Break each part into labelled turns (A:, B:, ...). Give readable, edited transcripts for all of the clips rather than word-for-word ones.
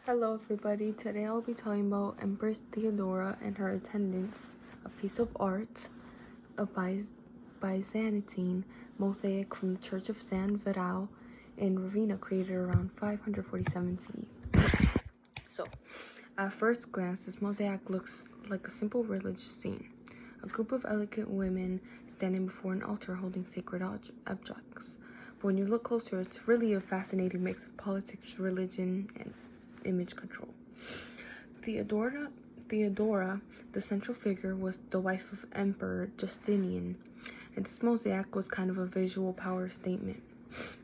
A: Hello everybody, today I'll be talking about Empress Theodora and her attendants, a piece of art, a Byzantine mosaic from the Church of San Vidal in Ravenna, created around 547 CE. So, at first glance, this mosaic looks like a simple religious scene. A group of elegant women standing before an altar holding sacred objects. But when you look closer, it's really a fascinating mix of politics, religion, and image control. Theodora, the central figure, was the wife of Emperor Justinian, and this mosaic was kind of a visual power statement.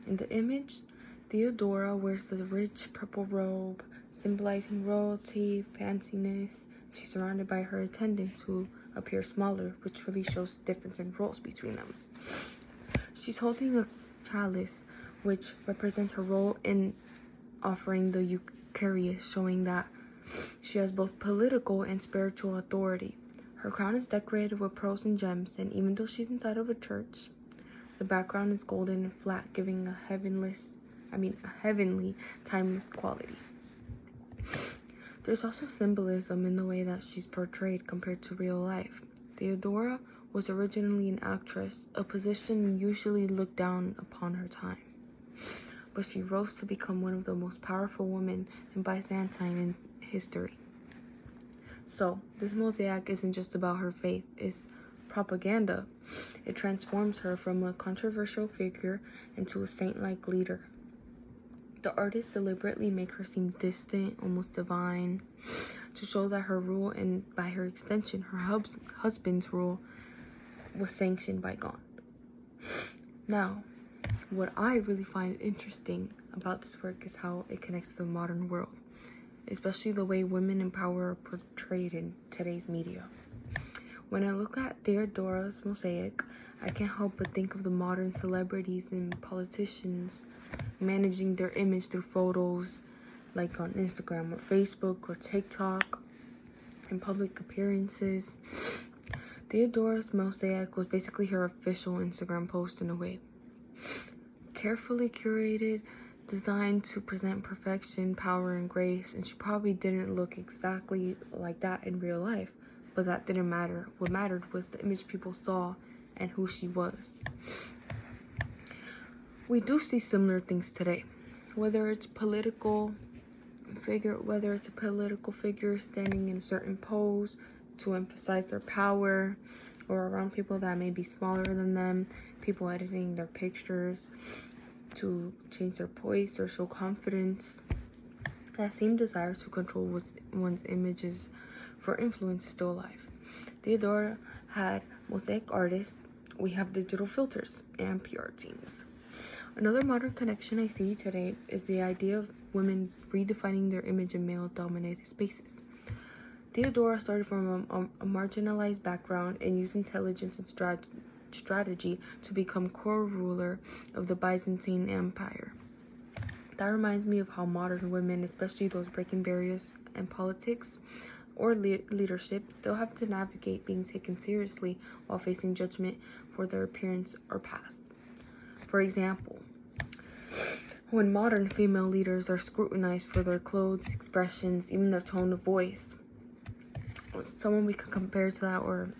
A: In the image, Theodora wears a rich purple robe, symbolizing royalty, fanciness. She's surrounded by her attendants, who appear smaller, which really shows the difference in roles between them. She's holding a chalice, which represents her role in offering the Eucharist, showing that she has both political and spiritual authority. Her crown is decorated with pearls and gems, and even though she's inside of a church, the background is golden and flat, giving a heavenly, timeless quality. There's also symbolism in the way that she's portrayed compared to real life. Theodora was originally an actress, a position usually looked down upon her time, but she rose to become one of the most powerful women in Byzantine history. So, this mosaic isn't just about her faith, it's propaganda. It transforms her from a controversial figure into a saint-like leader. The artists deliberately make her seem distant, almost divine, to show that her rule, and by her extension, her husband's rule, was sanctioned by God. Now, what I really find interesting about this work is how it connects to the modern world, especially the way women in power are portrayed in today's media. When I look at Theodora's mosaic, I can't help but think of the modern celebrities and politicians managing their image through photos, like on Instagram or Facebook or TikTok, and public appearances. Theodora's mosaic was basically her official Instagram post in a way. Carefully curated, designed to present perfection, power, and grace, and she probably didn't look exactly like that in real life, but that didn't matter. What mattered was the image people saw and who she was. We do see similar things today, whether it's a political figure standing in a certain pose to emphasize their power, or around people that may be smaller than them, people editing their pictures to change their voice or show confidence. That same desire to control one's images for influence is still alive. Theodora had mosaic artists, we have digital filters, and PR teams. Another modern connection I see today is the idea of women redefining their image in male-dominated spaces. Theodora started from a marginalized background and used intelligence and strategy to become core ruler of the Byzantine Empire. That reminds me of how modern women, especially those breaking barriers in politics or leadership, still have to navigate being taken seriously while facing judgment for their appearance or past. For example, when modern female leaders are scrutinized for their clothes, expressions, even their tone of voice, someone we could compare to that or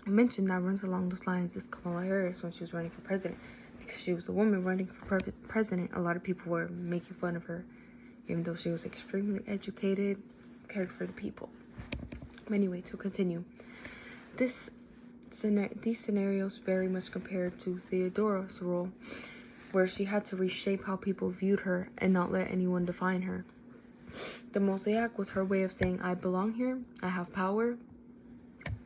A: mention that runs along those lines is Kamala Harris when she was running for president. Because she was a woman running for president, a lot of people were making fun of her, even though she was extremely educated, cared for the people. Anyway, to continue, these scenarios very much compared to Theodora's role, where she had to reshape how people viewed her and not let anyone define her. The mosaic was her way of saying, I belong here, I have power,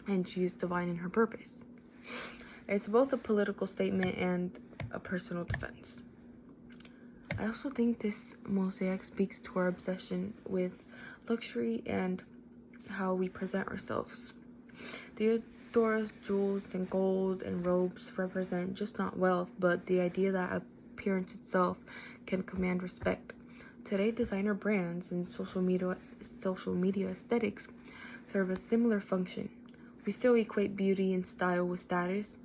A: and she is divine in her purpose. It's both a political statement and a personal defense. I also think this mosaic speaks to our obsession with luxury and how we present ourselves. Theodora's jewels and gold and robes represent just not wealth, but the idea that appearance itself can command respect. Today, designer brands and social media aesthetics serve a similar function. We still equate beauty and style with status.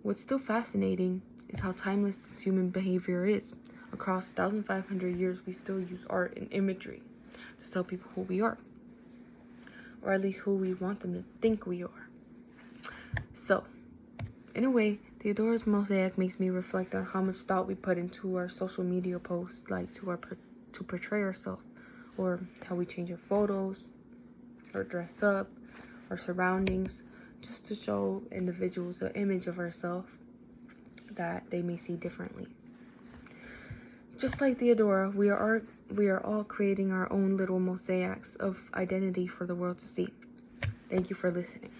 A: What's still fascinating is how timeless this human behavior is. Across 1,500 years, we still use art and imagery. to tell people who we are, or at least who we want them to think we are. So, in a way, Theodora's mosaic makes me reflect on how much thought we put into our social media posts, like to portray ourselves, or how we change our photos, or dress up, our surroundings, just to show individuals an image of ourselves that they may see differently. Just like Theodora, we are all creating our own little mosaics of identity for the world to see. Thank you for listening.